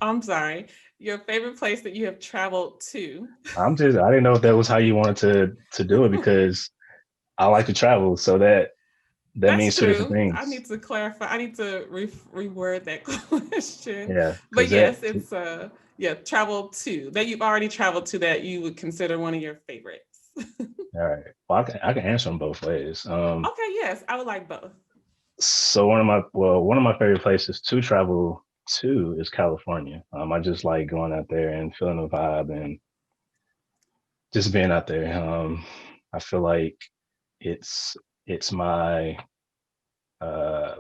I'm sorry, your favorite place that you have traveled to. I didn't know if that was how you wanted to do it because I like to travel, so that That's means two different true. I things. need to clarify. I need to reword that question. Yeah, But because that. yes, it's yeah, travel to that you've already traveled to that you would consider one of your favorites. All right. Well, I can answer them both ways. Okay, yes, I would like both. So one of my favorite places to travel to is California. I just like going out there and feeling the vibe and just being out there. I feel like it's it's my uh,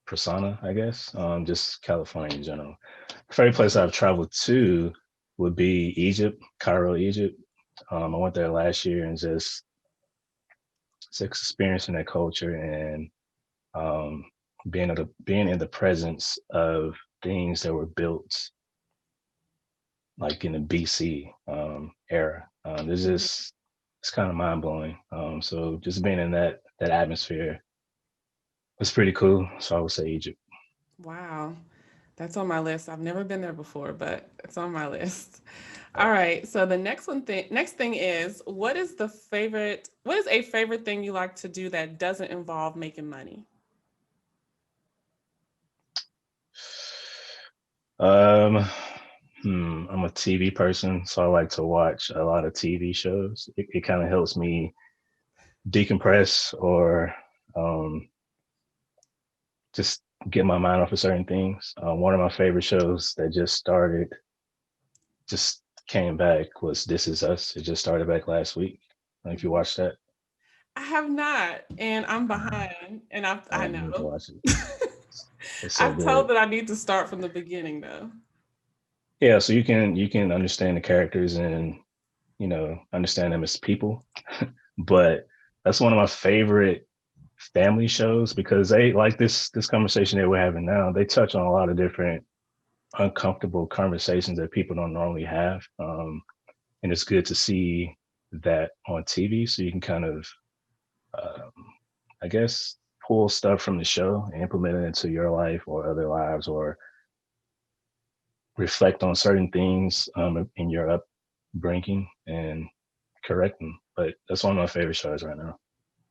persona, I guess. Just California in general. Favorite place I've traveled to would be Egypt, Cairo, Egypt. I went there last year and just experiencing that culture and um, being in the presence of things that were built like in the BC era. There's Mhm. just it's kind of mind blowing. So just being in that atmosphere was pretty cool. So I would say Egypt. Wow. That's on my list. I've never been there before, but it's on my list. Uh, All right. So the next thing is what is a favorite thing you like to do that doesn't involve making money? Um, I'm a TV person, so I like to watch a lot of TV shows. It kind of helps me decompress or um, just get my mind off of certain things. One of my favorite shows that just came back was This Is Us. It just started back last week. If you watched that, I have not, and I'm behind, and I you need to know. watch it. It's so I'm good. told that I need to start from the beginning though. Yeah, so you can understand the characters and understand them as people. But that's one of my favorite family shows because they like this conversation that we're having now. They touch on a lot of different uncomfortable conversations that people don't normally have, and it's good to see that on TV so you can kind of, um, I guess, pull stuff from the show and implement it into your life or other lives or reflect on certain things in your upbringing and correct them. But that's one of my favorite shows right now.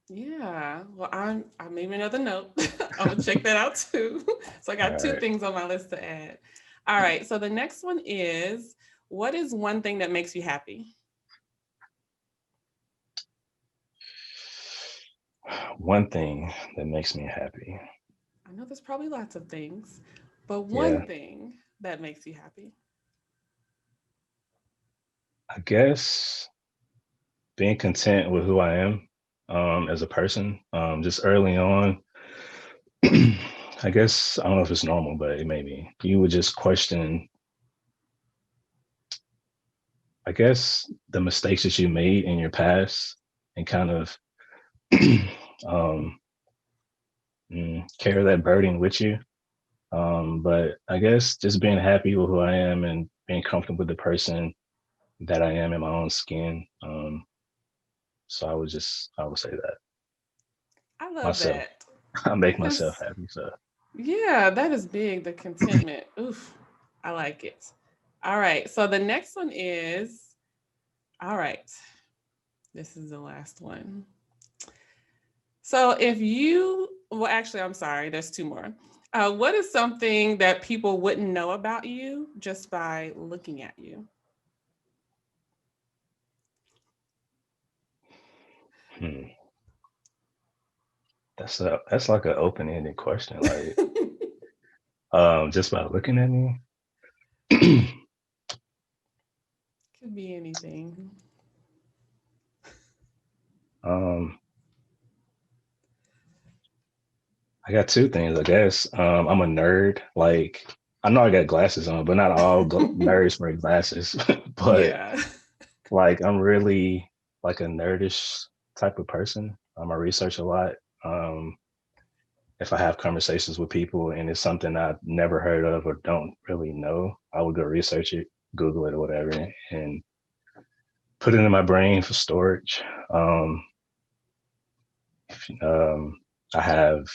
Yeah. Well, I made me another note. I'm gonna check that out too. So I All got two right. things on my list to add. All right. So the next one is, what is one thing that makes you happy? One thing that makes me happy. I know there's probably lots of things, but one Yeah, thing that makes you happy. I guess being content with who I am as a person. Just early on, I guess I don't know if it's normal, but it may be. You would just question, I guess, the mistakes that you made in your past and kind of um, carry that burden with you. But I guess just being happy with who I am and being comfortable with the person that I am in my own skin. So I would say that I love myself. that. I make That myself is, happy. So yeah, that is big. The contentment. Oof, I like it. All right. So the next one is, all right, this is the last one. So if you, well, actually, I'm sorry, there's two more. What is something that people wouldn't know about you just by looking at you? hmm, that's like an open ended question. Like just by looking at me, Could be anything. um, I got two things. I guess I'm a nerd. Like I know I got glasses on, but not all nerds wear glasses. But Yeah. like I'm really like a nerdish type of person. I research a lot. Um, if I have conversations with people and it's something I've never heard of or don't really know, I would go research it, Google it or whatever, and put it in my brain for storage. Um, um, I have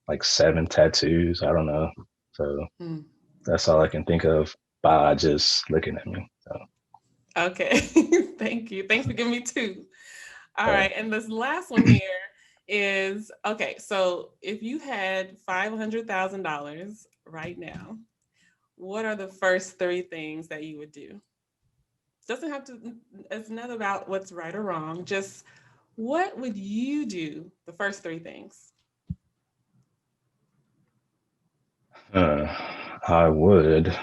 like 7 tattoos. I don't know. So Hmm. that's all I can think of by just looking at me. So, Okay. Thank you. Thanks for giving me two. All okay. right. And this last one here is okay. So if you had $500,000 right now, what are the first three things that you would do? Doesn't have to, it's not about what's right or wrong. Just what would you do? The first three things. Uh, I would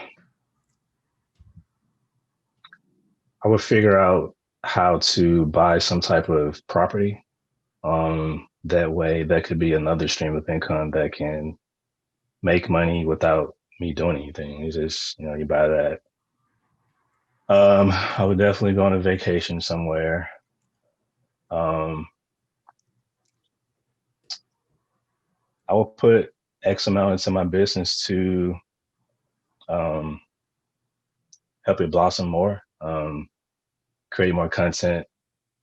figure out how to buy some type of property. That way, that could be another stream of income that can make money without me doing anything. It's just, you buy that. I would definitely go on a vacation somewhere. Um, I will put X amount into my business to um, help it blossom more, create more content,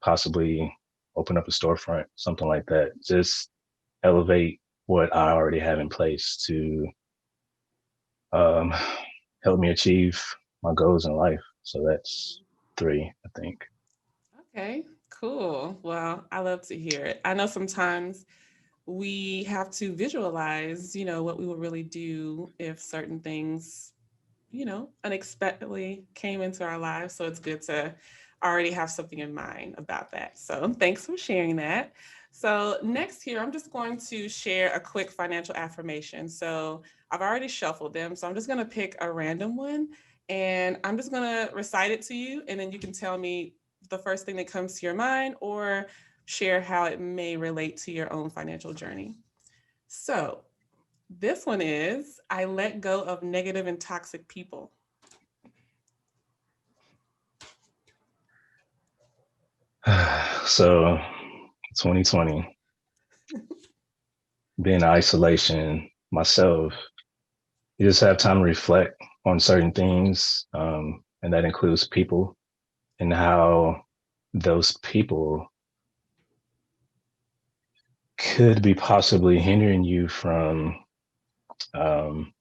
possibly open up a storefront, something like that. Just elevate what I already have in place to um, help me achieve my goals in life. So that's three, I think. Okay, cool. Well, I love to hear it. I know sometimes we have to visualize, what we will really do if certain things, unexpectedly came into our lives. So it's good to already have something in mind about that. So thanks for sharing that. So next here, I'm just going to share a quick financial affirmation. So I've already shuffled them. So I'm just going to pick a random one and I'm just going to recite it to you. And then you can tell me the first thing that comes to your mind or share how it may relate to your own financial journey. So this one is I let go of negative and toxic people. So 2020, being in isolation myself, you just have time to reflect on certain things. And that includes people and how those people could be possibly hindering you from um,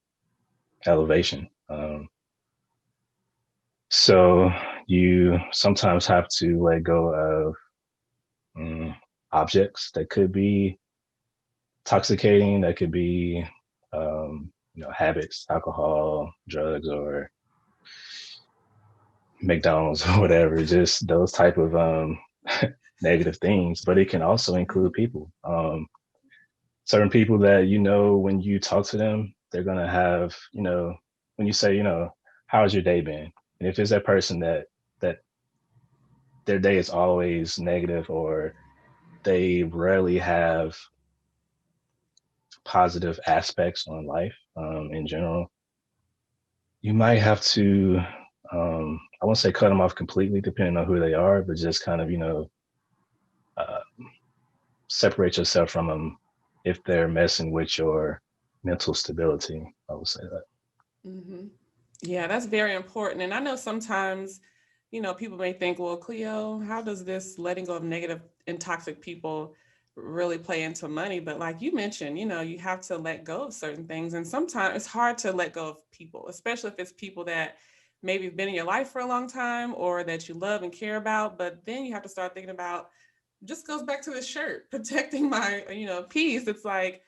elevation. So you sometimes have to let go of objects that could be intoxicating, that could be habits, alcohol, drugs, or McDonald's or whatever, just those type of negative things. But it can also include people. Certain people that when you talk to them, they're gonna have, when you say, how's your day been? And if it's that person that their day is always negative or they rarely have positive aspects on life in general, you might have to, I won't say cut them off completely, depending on who they are, but just kind of, uh, separate yourself from them if they're messing with your mental stability. I would say that. Hmm. Yeah, that's very important. And I know sometimes, people may think, well, Cleo, how does this letting go of negative and toxic people really play into money? But like you mentioned, you have to let go of certain things. And sometimes it's hard to let go of people, especially if it's people that maybe have been in your life for a long time or that you love and care about. But then you have to start thinking about, just goes back to the shirt, protecting my, peace. It's like,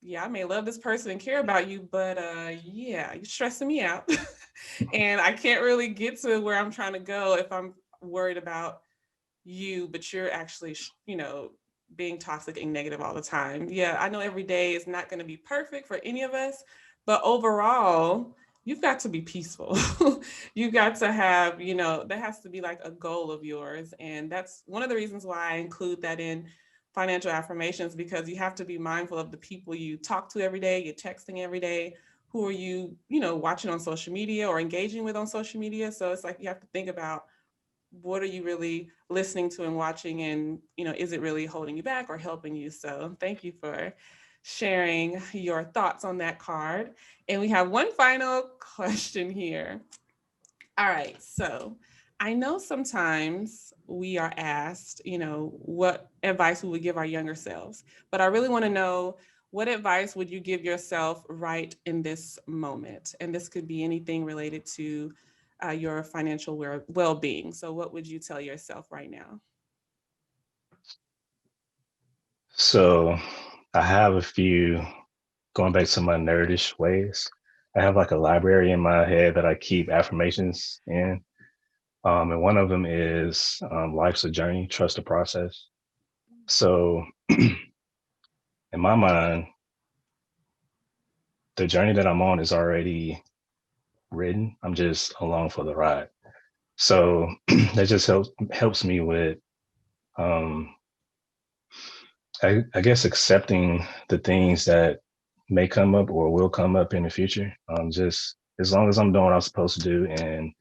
yeah, I may love this person and care about you, but yeah, you're stressing me out. And I can't really get to where I'm trying to go if I'm worried about you, but you're actually, being toxic and negative all the time. Yeah, I know every day is not going to be perfect for any of us, but overall, you've got to be peaceful. You've got to have, that has to be like a goal of yours. And that's one of the reasons why I include that in financial affirmations, because you have to be mindful of the people you talk to every day, you're texting every day, who are you, watching on social media or engaging with on social media. So it's like you have to think about, what are you really listening to and watching, and is it really holding you back or helping you? So thank you for sharing your thoughts on that card. And we have one final question here. All right, so I know sometimes we are asked, what advice we would give our younger selves, but I really want to know, what advice would you give yourself right in this moment? And this could be anything related to your financial well-being. So what would you tell yourself right now? So I have a few, going back to my nerdish ways. I have like a library in my head that I keep affirmations in. And one of them is life's a journey, trust the process. So in my mind, the journey that I'm on is already written. I'm just along for the ride. So that just helps me with um I guess accepting the things that may come up or will come up in the future. Just as long as I'm doing what I'm supposed to do and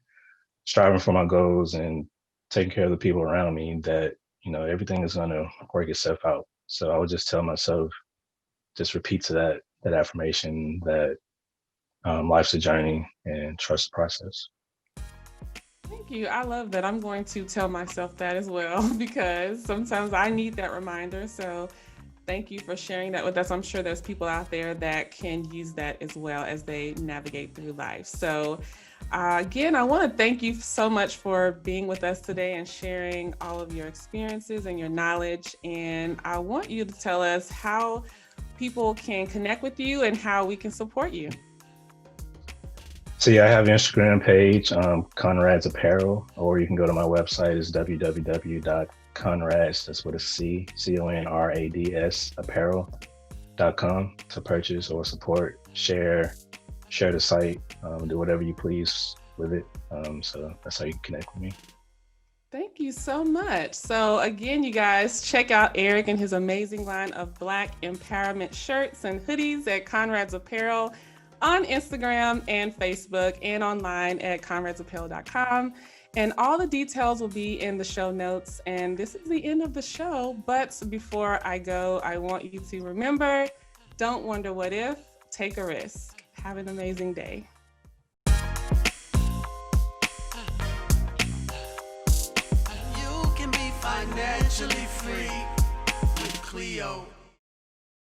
striving for my goals and taking care of the people around me, that everything is going to work itself out. So I would just tell myself, just repeat to that affirmation that life's a journey and trust the process. Thank you. I love that. I'm going to tell myself that as well because sometimes I need that reminder. So thank you for sharing that with us. I'm sure there's people out there that can use that as well as they navigate through life. So again, I want to thank you so much for being with us today and sharing all of your experiences and your knowledge. And I want you to tell us how people can connect with you and how we can support you. So yeah, I have an Instagram page, Conrad's Apparel, or you can go to my website. It's www.conrads, that's with a C, CONRADS, apparel.com to purchase or support, share the site, do whatever you please with it. So that's how you can connect with me. Thank you so much. So again, you guys, check out Eric and his amazing line of Black empowerment shirts and hoodies at Conrad's Apparel on Instagram and Facebook and online at comradesapparel.com. And all the details will be in the show notes. And this is the end of the show. But before I go, I want you to remember, don't wonder what if, take a risk. Have an amazing day. You can be financially free with Cleo.